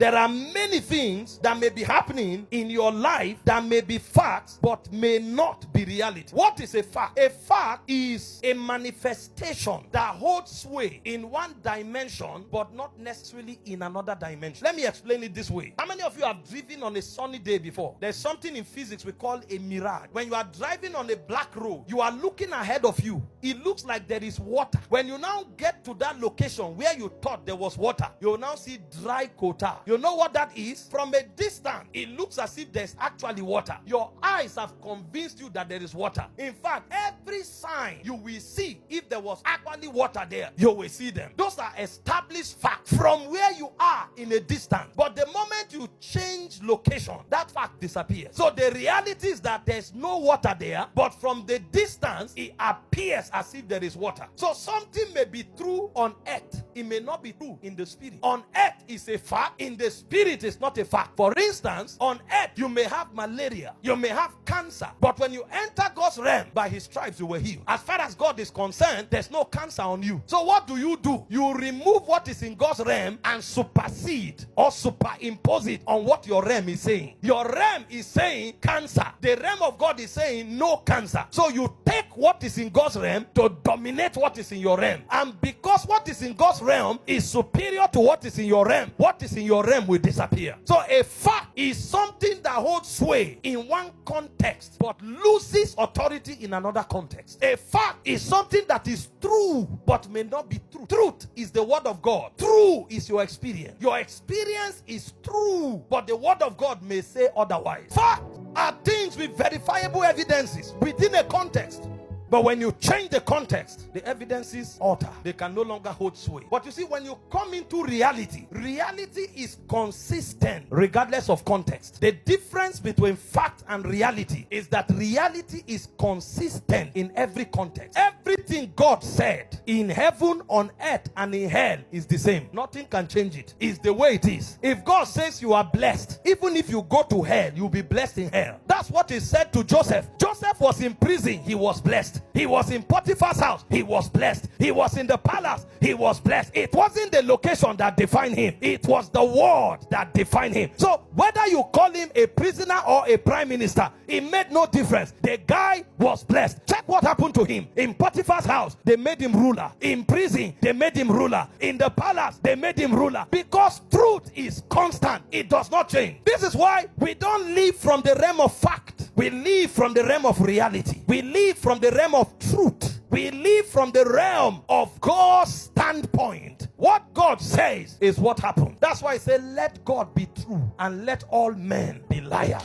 There are many things that may be happening in your life that may be facts but may not be reality. What is a fact? A fact is a manifestation that holds sway in one dimension but not necessarily in another dimension. Let me explain it this way. How many of you have driven on a sunny day before? There's something in physics we call a mirage. When you are driving on a black road, you are looking ahead of you. It looks like there is water. When you now get to that location where you thought there was water, you will now see dry quota. You know what that is? From a distance, it looks as if there's actually water. Your eyes have convinced you that there is water. In fact, every sign you will see, if there was actually water there, you will see them. Those are established facts from where you are in a distance. But the moment you change location, that fact disappears. So the reality is that there's no water there, but from the distance, it appears as if there is water. So something may be true on earth. It may not be true in the spirit. On earth is a fact. In the spirit is not a fact. For instance, on earth, you may have malaria. You may have cancer. But when you enter God's realm, by his stripes you were healed. As far as God is concerned, there's no cancer on you. So what do? You remove what is in God's realm and supersede or superimpose it on what your realm is saying. Your realm is saying cancer. The realm of God is saying no cancer. So you take what is in God's realm to dominate what is in your realm. And because what is in God's realm is superior to what is in your realm, what is in your realm will disappear. So a fact is something that holds sway in one context but loses authority in another context. A fact is something that is true but may not be true. Truth is the word of God. True is your experience. Your experience is true, but the word of God may say otherwise. Facts are things with verifiable evidences within a context. But when you change the context, the evidences alter. They can no longer hold sway. But you see, when you come into reality, reality is consistent regardless of context. The difference between fact and reality is that reality is consistent in every context. Everything God said in heaven, on earth, and in hell is the same. Nothing can change it. It's the way it is. If God says you are blessed, even if you go to hell, you'll be blessed in hell. That's what is said to Joseph. Joseph was in prison, he was blessed. He was in Potiphar's house, he was blessed. He was in the palace, he was blessed. It wasn't the location that defined him, it was the word that defined him. So whether you call him a prisoner or a prime minister, it made no difference. The guy was blessed. Check what happened to him. In Potiphar's house, they made him ruler. In prison, they made him ruler. In the palace, they made him ruler. Because truth is constant, it does not change. This is why we don't live from the realm of fact. We live from the realm of reality. We live from the realm of truth. We live from the realm of God's standpoint. What God says is what happened. That's why I say, let God be true and let all men be liars.